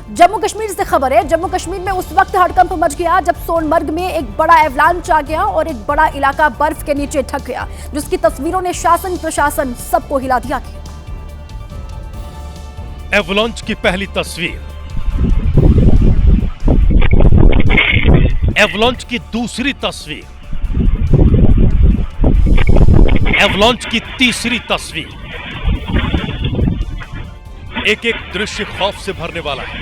जम्मू कश्मीर से खबर है। जम्मू कश्मीर में उस वक्त हड़कंप मच गया जब सोनमर्ग में एक बड़ा एवलांच आ गया और एक बड़ा इलाका बर्फ के नीचे ढक गया, जिसकी तस्वीरों ने शासन प्रशासन सबको हिला दिया। एवलांच की पहली तस्वीर, एवलांच की दूसरी तस्वीर, एवलांच की तीसरी तस्वीर। एक एक दृश्य खौफ से भरने वाला है,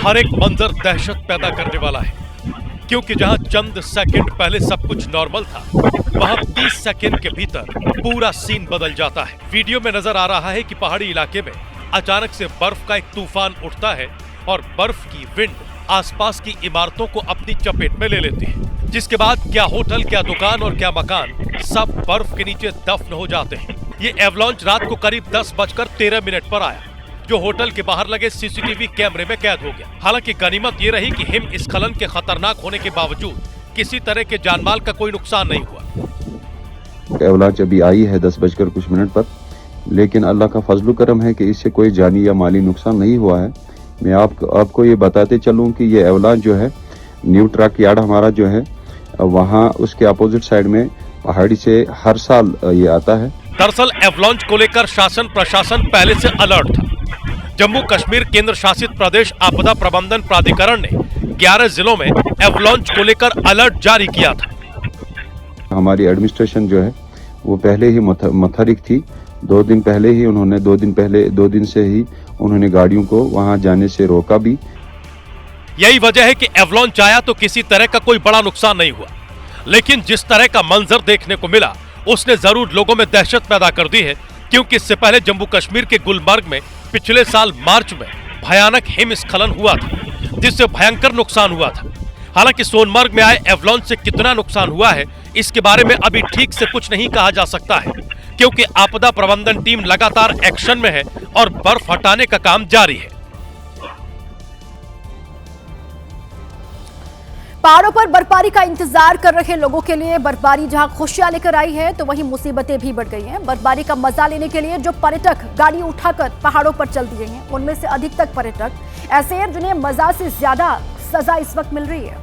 हर एक मंजर दहशत पैदा करने वाला है, क्योंकि जहां चंद सेकंड पहले सब कुछ नॉर्मल था, वहां 30 सेकंड के भीतर पूरा सीन बदल जाता है। वीडियो में नजर आ रहा है कि पहाड़ी इलाके में अचानक से बर्फ का एक तूफान उठता है और बर्फ की विंड आसपास की इमारतों को अपनी चपेट में ले लेती है, जिसके बाद क्या होटल, क्या दुकान और क्या मकान सब बर्फ के नीचे दफन हो जाते हैं। ये एवलांच रात को करीब 10:13 पर आया, जो होटल के बाहर लगे सीसीटीवी कैमरे में कैद हो गया। हालांकि गनीमत ये रही कि हिमस्खलन के खतरनाक होने के बावजूद किसी तरह के जानमाल का कोई नुकसान नहीं हुआ। एवलांच अभी आई है 10:00 पर, लेकिन अल्लाह का फजल करम है कि इससे कोई जानी या माली नुकसान नहीं हुआ है। मैं आपको ये बताते चलूं कि ये एवलांच जो है न्यू ट्रक यार्ड हमारा जो है वहाँ उसके अपोजिट साइड में पहाड़ी से हर साल ये आता है। दरअसल एवलांच को लेकर शासन प्रशासन पहले से अलर्ट था। जम्मू कश्मीर केंद्र शासित प्रदेश आपदा प्रबंधन प्राधिकरण ने 11 जिलों में एवलांच को लेकर अलर्ट जारी किया था। हमारी एडमिनिस्ट्रेशन जो है वो पहले ही मुतहरिक थी। 2 दिन पहले ही उन्होंने 2 दिन से ही उन्होंने गाड़ियों को वहां जाने से रोका भी। यही वजह है कि एवलांच आया तो किसी तरह का कोई बड़ा नुकसान नहीं हुआ, लेकिन जिस तरह का मंजर देखने को मिला उसने जरूर लोगों में दहशत पैदा कर दी है, क्योंकि इससे पहले जम्मू कश्मीर के गुलमर्ग में पिछले साल मार्च में भयानक हिमस्खलन हुआ था, जिससे भयंकर नुकसान हुआ था। हालांकि सोनमर्ग में आए एवलांच से कितना नुकसान हुआ है इसके बारे में अभी ठीक से कुछ नहीं कहा जा सकता है, क्योंकि आपदा प्रबंधन टीम लगातार एक्शन में है और बर्फ हटाने का काम जारी है। पहाड़ों पर बर्फबारी का इंतजार कर रहे लोगों के लिए बर्फबारी जहां खुशियां लेकर आई है, तो वहीं मुसीबतें भी बढ़ गई हैं। बर्फबारी का मजा लेने के लिए जो पर्यटक गाड़ी उठाकर पहाड़ों पर चल दिए हैं, उनमें से अधिकतर पर्यटक ऐसे हैं जिन्हें मजा से ज्यादा सजा इस वक्त मिल रही है।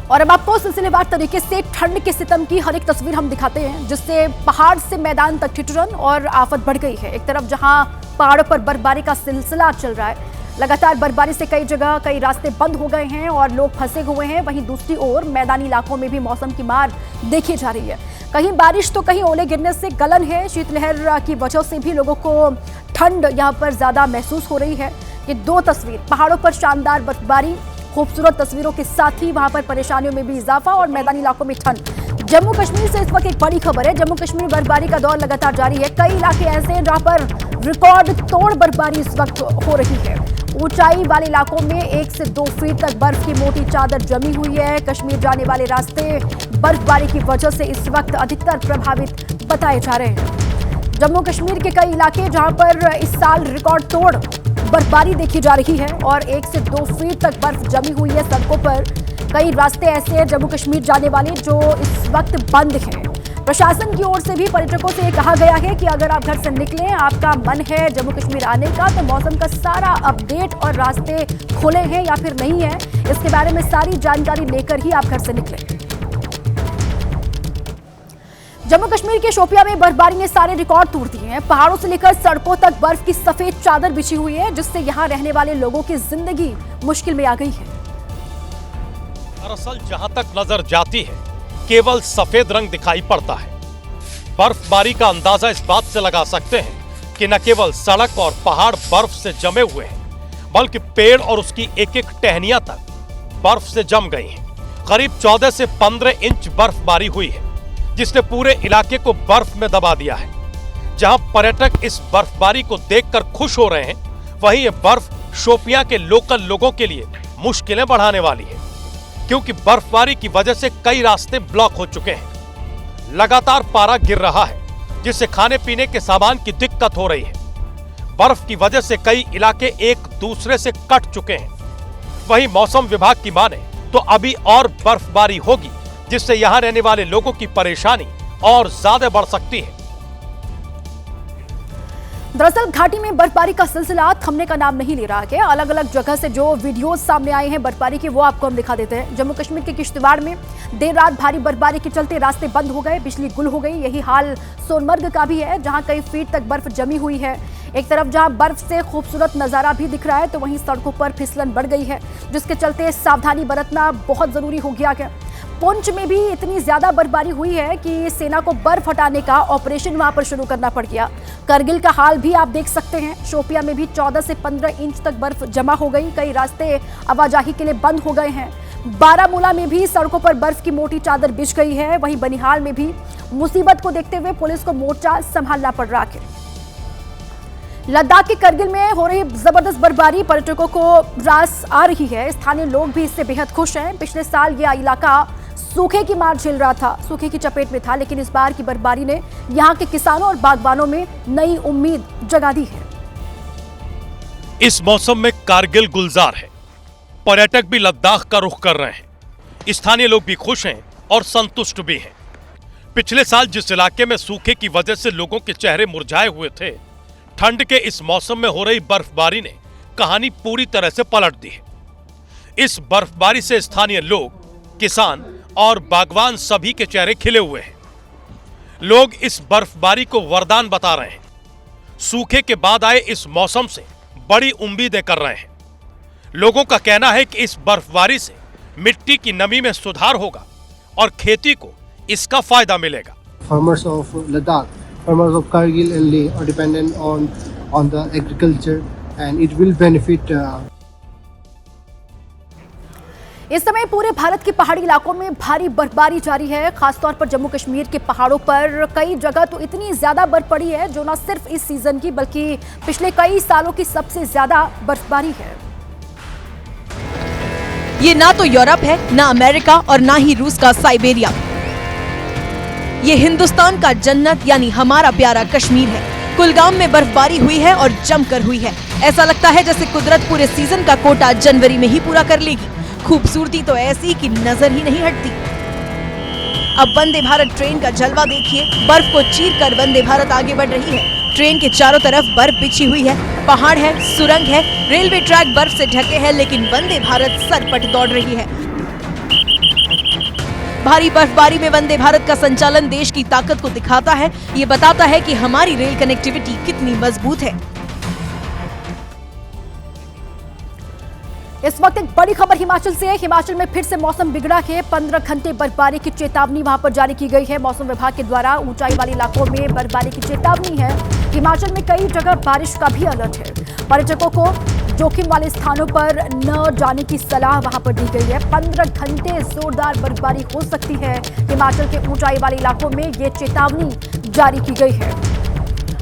और अब आपको सिलसिलेवार तरीके से ठंड के सितम की हर एक तस्वीर हम दिखाते हैं, जिससे पहाड़ से मैदान तक ठिठुरन और आफत बढ़ गई है। एक तरफ जहां पहाड़ों पर बर्फबारी का सिलसिला चल रहा है, लगातार बर्फबारी से कई जगह कई रास्ते बंद हो गए हैं और लोग फंसे हुए हैं। वहीं दूसरी ओर मैदानी इलाकों में भी मौसम की मार देखी जा रही है। कहीं बारिश तो कहीं ओले गिरने से गलन है। शीतलहर की वजह से भी लोगों को ठंड यहाँ पर ज्यादा महसूस हो रही है। ये 2 तस्वीर, पहाड़ों पर शानदार बर्फबारी, खूबसूरत तस्वीरों के साथ ही वहां पर परेशानियों में भी इजाफा और मैदानी इलाकों में ठंड। जम्मू कश्मीर से इस वक्त एक बड़ी खबर है। जम्मू कश्मीर बर्फबारी का दौर लगातार जारी है। कई इलाके ऐसे हैं जहां पर रिकॉर्ड तोड़ बर्फबारी इस वक्त हो रही है। ऊंचाई वाले इलाकों में 1 से 2 फीट तक बर्फ की मोटी चादर जमी हुई है। कश्मीर जाने वाले रास्ते बर्फबारी की वजह से इस वक्त अधिकतर प्रभावित बताए जा रहे हैं। जम्मू कश्मीर के कई इलाके जहां पर इस साल रिकॉर्ड तोड़ बर्फबारी देखी जा रही है और 1 से 2 फीट तक बर्फ जमी हुई है सड़कों पर। कई रास्ते ऐसे हैं जम्मू कश्मीर जाने वाले जो इस वक्त बंद हैं। प्रशासन की ओर से भी पर्यटकों से ये कहा गया है कि अगर आप घर से निकलें, आपका मन है जम्मू कश्मीर आने का, तो मौसम का सारा अपडेट और रास्ते खुले हैं या फिर नहीं है, इसके बारे में सारी जानकारी लेकर ही आप घर से निकलें। जम्मू कश्मीर के शोपियां में बर्फबारी ने सारे रिकॉर्ड तोड़ दिए हैं। पहाड़ों से लेकर सड़कों तक बर्फ की सफेद चादर बिछी हुई है, जिससे यहां रहने वाले लोगों की जिंदगी मुश्किल में आ गई है। दरअसल जहां तक नजर जाती है केवल सफेद रंग दिखाई पड़ता है। बर्फबारी का अंदाजा इस बात से लगा सकते हैं कि न केवल सड़क और पहाड़ बर्फ से जमे हुए हैं, बल्कि पेड़ और उसकी एक एक टहनियां तक बर्फ से जम गई हैं। करीब 14 से 15 इंच बर्फबारी हुई है, जिसने पूरे इलाके को बर्फ में दबा दिया है। जहां पर्यटक इस बर्फबारी को देखकर खुश हो रहे हैं, वहीं ये बर्फ शोपियां के लोकल लोगों के लिए मुश्किलें बढ़ाने वाली है, क्योंकि बर्फबारी की वजह से कई रास्ते ब्लॉक हो चुके हैं। लगातार पारा गिर रहा है जिससे खाने पीने के सामान की दिक्कत हो रही है। बर्फ की वजह से कई इलाके एक दूसरे से कट चुके हैं। वहीं मौसम विभाग की माने तो अभी और बर्फबारी होगी, जिससे यहां रहने वाले लोगों की परेशानी और ज्यादा बढ़ सकती है। दरअसल घाटी में बर्फबारी का सिलसिला थमने का नाम नहीं ले रहा है। अलग अलग जगह से जो वीडियोस सामने आए हैं बर्फबारी के, वो आपको हम दिखा देते हैं। जम्मू कश्मीर के किश्तवाड़ में देर रात भारी बर्फबारी के चलते रास्ते बंद हो गए, बिजली गुल हो गई। यही हाल सोनमर्ग का भी है, जहां कई फीट तक बर्फ जमी हुई है। एक तरफ जहां बर्फ से खूबसूरत नजारा भी दिख रहा है, तो वहीं सड़कों पर फिसलन बढ़ गई है, जिसके चलते सावधानी बरतना बहुत जरूरी हो गया है। पुंछ में भी इतनी ज्यादा बर्फबारी हुई है कि सेना को बर्फ हटाने का ऑपरेशन वहां पर शुरू करना पड़ गया। करगिल का हाल भी आप देख सकते हैं। शोपिया में भी 14 से 15 इंच तक बर्फ जमा हो गई। कई रास्ते आवाजाही के लिए बंद हो गए हैं। बारामूला में भी सड़कों पर बर्फ की मोटी चादर बिछ गई है। वहीं बनिहाल में भी मुसीबत को देखते हुए पुलिस को मोर्चा संभालना पड़ रहा है। लद्दाख के करगिल में हो रही जबरदस्त बर्फबारी पर्यटकों को रास आ रही है। स्थानीय लोग भी इससे बेहद खुश हैं। पिछले साल यह इलाका सूखे की मार झेल रहा था, सूखे की चपेट में था, लेकिन इस बार की बर्फबारी ने यहां के किसानों और बागबानों में नई उम्मीद जगा दी है। इस मौसम में कारगिल गुलजार है। पर्यटक भी लद्दाख का रुख कर रहे हैं। स्थानीय लोग भी खुश हैं और संतुष्ट भी हैं। पिछले साल जिस इलाके में सूखे की वजह से लोगों के चेहरे मुरझाए हुए थे, ठंड के इस मौसम में हो रही बर्फबारी ने कहानी पूरी तरह से पलट दी है। इस बर्फबारी से स्थानीय लोग, किसान और बागवान सभी के चेहरे खिले हुए हैं। लोग इस बर्फबारी को वरदान बता रहे हैं। सूखे के बाद आए इस मौसम से बड़ी उम्मीदें कर रहे हैं। लोगों का कहना है कि इस बर्फबारी से मिट्टी की नमी में सुधार होगा और खेती को इसका फायदा मिलेगा। Farmers of Ladakh, farmers of Kargil and Leh are dependent on the agriculture and it will benefit इस समय पूरे भारत के पहाड़ी इलाकों में भारी बर्फबारी जारी है। खासतौर पर जम्मू कश्मीर के पहाड़ों पर कई जगह तो इतनी ज्यादा बर्फ पड़ी है, जो न सिर्फ इस सीजन की बल्कि पिछले कई सालों की सबसे ज्यादा बर्फबारी है। ये ना तो यूरोप है, ना अमेरिका और ना ही रूस का साइबेरिया। ये हिंदुस्तान का जन्नत यानी हमारा प्यारा कश्मीर है। कुलगाम में बर्फबारी हुई है और जमकर हुई है। ऐसा लगता है जैसे कुदरत पूरे सीजन का कोटा जनवरी में ही पूरा कर लेगी। खूबसूरती तो ऐसी कि नजर ही नहीं हटती। अब वंदे भारत ट्रेन का जलवा देखिए। बर्फ को चीरकर वंदे भारत आगे बढ़ रही है। ट्रेन के चारों तरफ बर्फ बिछी हुई है, पहाड़ है, सुरंग है, रेलवे ट्रैक बर्फ से ढके हैं, लेकिन वंदे भारत सरपट दौड़ रही है। भारी बर्फबारी में वंदे भारत का संचालन देश की ताकत को दिखाता है। ये बताता है कि हमारी रेल कनेक्टिविटी कितनी मजबूत है। इस वक्त एक बड़ी खबर हिमाचल से है। हिमाचल में फिर से मौसम बिगड़ा है। 15 घंटे बर्फबारी की चेतावनी वहां पर जारी की गई है। मौसम विभाग के द्वारा ऊंचाई वाले इलाकों में बर्फबारी की चेतावनी है। हिमाचल में कई जगह बारिश का भी अलर्ट है। पर्यटकों को जोखिम वाले स्थानों पर न जाने की सलाह वहां पर दी गई है। 15 घंटे जोरदार बर्फबारी हो सकती है। हिमाचल के ऊंचाई वाले इलाकों में ये चेतावनी जारी की गई है।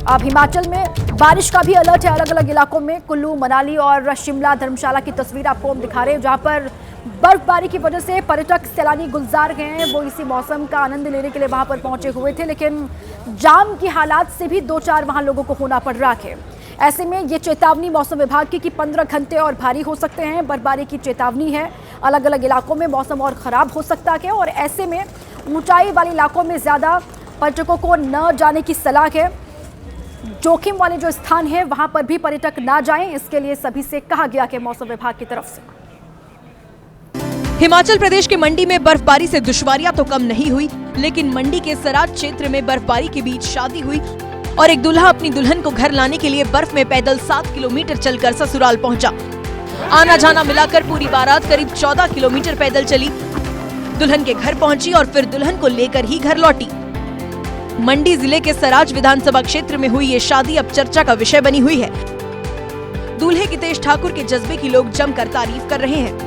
अब हिमाचल में बारिश का भी अलर्ट है। अलग अलग इलाकों में कुल्लू, मनाली और शिमला, धर्मशाला की तस्वीर आपको हम दिखा रहे हैं, जहां पर बर्फबारी की वजह से पर्यटक सैलानी गुलजार गए हैं। वो इसी मौसम का आनंद लेने के लिए वहां पर पहुंचे हुए थे, लेकिन जाम की हालात से भी 2-4 वहां लोगों को होना पड़ रहा है। ऐसे में ये चेतावनी मौसम विभाग की कि 15 घंटे और भारी हो सकते हैं। बर्फबारी की चेतावनी है। अलग अलग इलाकों में मौसम और खराब हो सकता है और ऐसे में ऊंचाई वाले इलाकों में ज्यादा पर्यटकों को न जाने की सलाह है। जोखिम वाले जो स्थान है वहां पर भी पर्यटक ना जाएं, इसके लिए सभी से कहा गया कि मौसम विभाग की तरफ से। हिमाचल प्रदेश के मंडी में बर्फबारी से दुश्वारियां तो कम नहीं हुई, लेकिन मंडी के सराज क्षेत्र में बर्फबारी के बीच शादी हुई और एक दूल्हा अपनी दुल्हन को घर लाने के लिए बर्फ में पैदल 7 किलोमीटर चलकर ससुराल पहुंचा। आना जाना मिलाकर पूरी बारात करीब 14 किलोमीटर पैदल चली। दुल्हन के घर पहुंची और फिर दुल्हन को लेकर ही घर लौटी। मंडी जिले के सराज विधानसभा क्षेत्र में हुई ये शादी अब चर्चा का विषय बनी हुई है। दूल्हे हितेश ठाकुर के जज्बे की लोग जमकर तारीफ कर रहे हैं।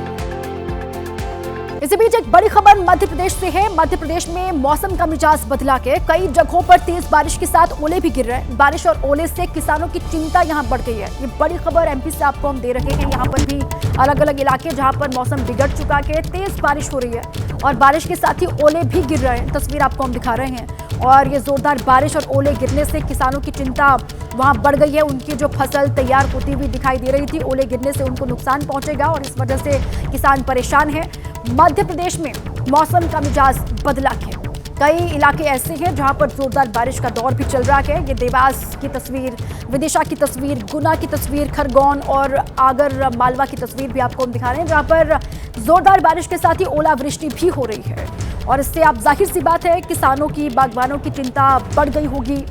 इसी बीच एक बड़ी खबर मध्य प्रदेश से है। मध्य प्रदेश में मौसम का मिजाज बदला के कई जगहों पर तेज बारिश के साथ ओले भी गिर रहे हैं। बारिश और ओले से किसानों की चिंता यहां बढ़ गई है। ये बड़ी खबर एमपी से आपको हम दे रहे हैं। यहां पर भी अलग अलग इलाके जहां पर मौसम बिगड़ चुका है, तेज बारिश हो रही है और बारिश के साथ ही ओले भी गिर रहे हैं। तस्वीर आपको हम दिखा रहे हैं। और ये जोरदार बारिश और ओले गिरने से किसानों की चिंता वहां बढ़ गई है। उनकी जो फसल तैयार होती हुई दिखाई दे रही थी, ओले गिरने से उनको नुकसान पहुंचेगा और इस वजह से किसान परेशान हैं। मध्य प्रदेश में मौसम का मिजाज बदला है। कई इलाके ऐसे हैं जहां पर जोरदार बारिश का दौर भी चल रहा है। ये देवास की तस्वीर, विदिशा की तस्वीर, गुना की तस्वीर, खरगोन और आगर मालवा की तस्वीर भी आपको हम दिखा रहे हैं, जहां पर जोरदार बारिश के साथ ही ओलावृष्टि भी हो रही है और इससे आप जाहिर सी बात है किसानों की, बागवानों की चिंता बढ़ गई होगी।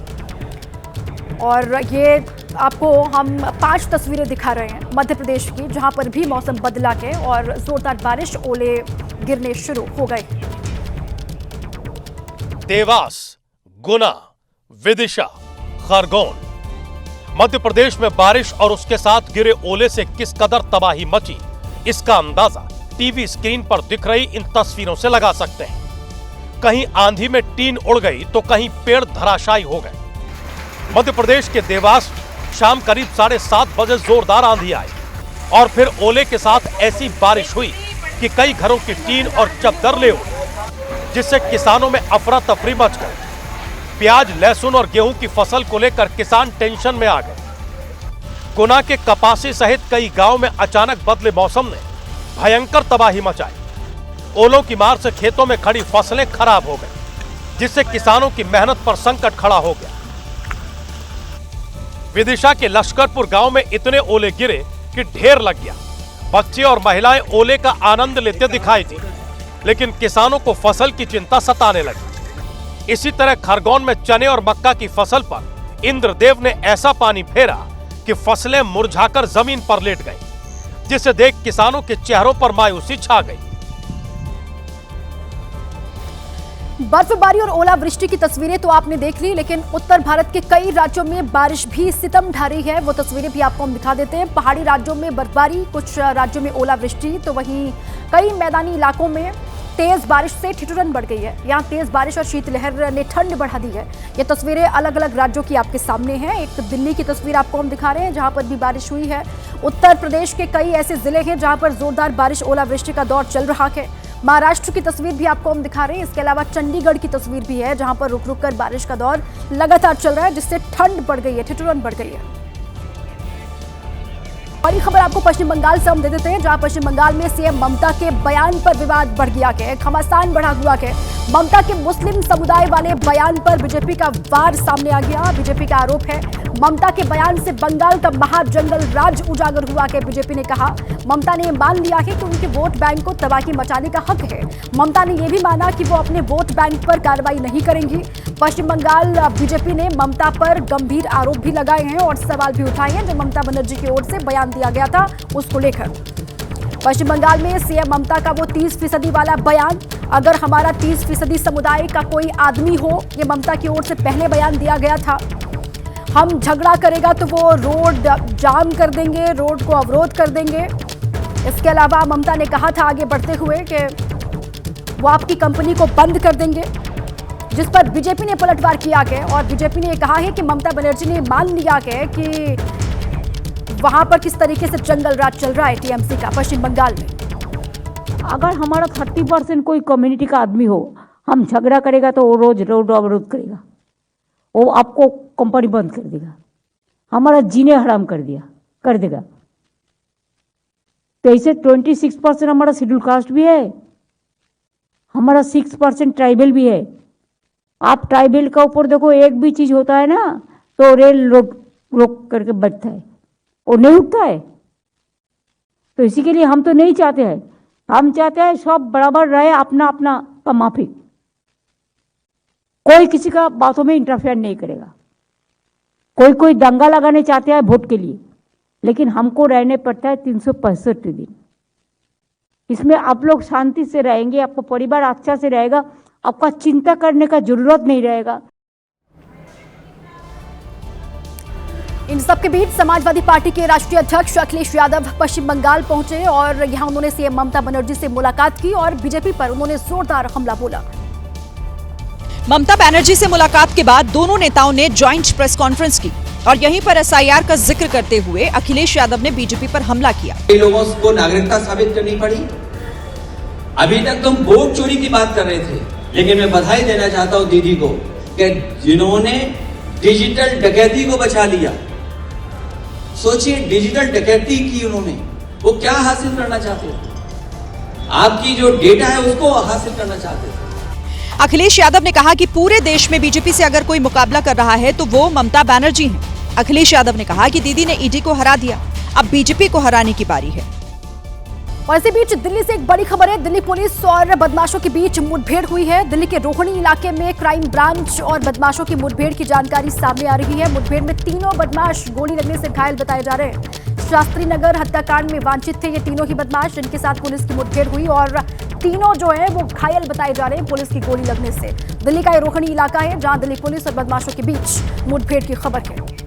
और ये आपको हम 5 तस्वीरें दिखा रहे हैं मध्य प्रदेश की, जहां पर भी मौसम बदला है और जोरदार बारिश, ओले गिरने शुरू हो गए। देवास, गुना, विदिशा, खरगोन, मध्य प्रदेश में बारिश और उसके साथ गिरे ओले से किस कदर तबाही मची, इसका अंदाजा टीवी स्क्रीन पर दिख रही इन तस्वीरों से लगा सकते हैं। कहीं आंधी में टीन उड़ गई तो कहीं पेड़ धराशायी हो गए। मध्य प्रदेश के देवास शाम करीब 7:30 बजे जोरदार आंधी आई और फिर ओले के साथ ऐसी बारिश हुई कि कई घरों की टीन और चद्दर ले उड़ी, जिससे किसानों में अफरा तफरी मच गई। प्याज, लहसुन और गेहूं की फसल को लेकर किसान टेंशन में आ गए। गुना के कपासी सहित कई गांव में अचानक बदले मौसम ने भयंकर तबाही मचाई। ओलों की मार से खेतों में खड़ी फसलें खराब हो गई, जिससे किसानों की मेहनत पर संकट खड़ा हो गया। विदिशा के लश्करपुर गांव में इतने ओले गिरे कि ढेर लग गया। बच्चे और महिलाएं ओले का आनंद लेते दिखाई दी, लेकिन किसानों को फसल की चिंता सताने लगी। इसी तरह खरगोन में चने और मक्का की फसल पर इंद्रदेव ने ऐसा पानी फेरा कि फसलें मुरझाकर जमीन पर लेट गईं, जिसे देख किसानों के चेहरों पर मायूसी छा गई। बर्फबारी और ओलावृष्टि की तस्वीरें तो आपने देख ली, लेकिन उत्तर भारत के कई राज्यों में बारिश भी सितम ढा रही है। वो तस्वीरें भी आपको हम दिखा देते हैं। पहाड़ी राज्यों में बर्फबारी, कुछ राज्यों में ओलावृष्टि, तो वहीं कई मैदानी इलाकों में तेज बारिश से ठिठुरन बढ़ गई है। यहाँ तेज बारिश और शीतलहर ने ठंड बढ़ा दी है। ये तस्वीरें अलग अलग राज्यों की आपके सामने हैं। एक दिल्ली की तस्वीर आपको हम दिखा रहे हैं, जहां पर भी बारिश हुई है। उत्तर प्रदेश के कई ऐसे जिले हैं जहां पर जोरदार बारिश, ओलावृष्टि का दौर चल रहा है। महाराष्ट्र की तस्वीर भी आपको हम दिखा रहे हैं। इसके अलावा चंडीगढ़ की तस्वीर भी है, जहां पर रुक रुक कर बारिश का दौर लगातार चल रहा है, जिससे ठंड बढ़ गई है, ठिठुरन बढ़ गई है। बड़ी खबर आपको पश्चिम बंगाल से हम दे देते हैं, जहां पश्चिम बंगाल में सीएम ममता के बयान पर विवाद बढ़ गया है, घमासान बढ़ा हुआ है। ममता के मुस्लिम समुदाय वाले बयान पर बीजेपी का वार सामने आ गया। बीजेपी का आरोप है ममता के बयान से बंगाल का महाजंगल राज उजागर हुआ है। बीजेपी ने कहा ममता ने मान लिया है कि उनके वोट बैंक को तबाही मचाने का हक है। ममता ने यह भी माना कि वो अपने वोट बैंक पर कार्रवाई नहीं करेंगी। पश्चिम बंगाल बीजेपी ने ममता पर गंभीर आरोप भी लगाए हैं और सवाल भी उठाए हैं जो ममता बनर्जी की ओर से बयान दिया गया था उसको लेकर। पश्चिम बंगाल में सीएम ममता का वो 30% वाला बयान, अगर हमारा 30% समुदाय का कोई आदमी हो, ये ममता की ओर से पहले बयान दिया गया था। हम झगड़ा करेगा तो वो रोड जाम कर देंगे, रोड को अवरोध कर देंगे। इसके अलावा ममता ने कहा था आगे बढ़ते हुए कि वो आपकी कंपनी को बंद कर देंगे, जिस पर बीजेपी ने पलटवार किया है और बीजेपी ने कहा है कि ममता बनर्जी ने मान लिया है कि वहां पर किस तरीके से जंगल राज चल रहा है टीएमसी का पश्चिम बंगाल में। अगर हमारा 30% कोई कम्युनिटी का आदमी हो, हम झगड़ा करेगा तो वो रोज रोड अवरोध करेगा, वो आपको कंपनी बंद कर देगा, हमारा जीने हराम कर देगा। तो ऐसे 26% हमारा शेड्यूल कास्ट भी है, हमारा 6% ट्राइबल भी है। आप ट्राइबल का ऊपर देखो, एक भी चीज होता है ना तो रेल रोक करके बैठता है, वो नहीं उठता है। तो इसी के लिए हम तो नहीं चाहते हैं, हम चाहते हैं सब बराबर रहे, अपना अपना का माफिक, कोई किसी का बातों में इंटरफेयर नहीं करेगा। कोई दंगा लगाने चाहते हैं वोट के लिए, लेकिन हमको रहने पड़ता है 365 दिन। इसमें आप लोग शांति से रहेंगे, आपका परिवार अच्छा से रहेगा, आपका चिंता करने का जरूरत नहीं रहेगा। इन सबके बीच समाजवादी पार्टी के राष्ट्रीय अध्यक्ष अखिलेश यादव पश्चिम बंगाल पहुंचे और यहां उन्होंने सीएम ममता बनर्जी से मुलाकात की और बीजेपी पर उन्होंने जोरदार हमला बोला। ममता बनर्जी से मुलाकात के बाद दोनों नेताओं ने ज्वाइंट प्रेस कॉन्फ्रेंस की और यहीं पर एसआईआर का जिक्र करते हुए अखिलेश यादव ने बीजेपी पर हमला किया। कई लोगों को नागरिकता साबित करनी पड़ी। अभी तक तुम वोट चोरी की बात कर रहे थे, लेकिन मैं बधाई देना चाहता हूं दीदी को कि जिन्होंने डिजिटल डकैती को बचा लिया, सोचिए डिजिटल डकैती की उन्होंने, वो क्या हासिल करना चाहते थे? आपकी जो डेटा है उसको हासिल करना चाहते थे। अखिलेश यादव ने कहा कि पूरे देश में बीजेपी से अगर कोई मुकाबला कर रहा है तो वो ममता बनर्जी हैं। अखिलेश यादव ने कहा कि दीदी ने ईडी को हरा दिया, अब बीजेपी को हराने की बारी है। और इसी बीच दिल्ली से एक बड़ी खबर है। दिल्ली पुलिस और बदमाशों के बीच मुठभेड़ हुई है। दिल्ली के रोहिणी इलाके में क्राइम ब्रांच और बदमाशों की मुठभेड़ की जानकारी सामने आ रही है। मुठभेड़ में तीनों बदमाश गोली लगने से घायल बताए जा रहे हैं। शास्त्री नगर हत्याकांड में वांछित थे ये तीनों ही बदमाश, जिनके साथ पुलिस की मुठभेड़ हुई और तीनों जो है वो घायल बताए जा रहे हैं पुलिस की गोली लगने से। दिल्ली का ये रोहिणी इलाका है जहां दिल्ली पुलिस और बदमाशों के बीच मुठभेड़ की खबर है।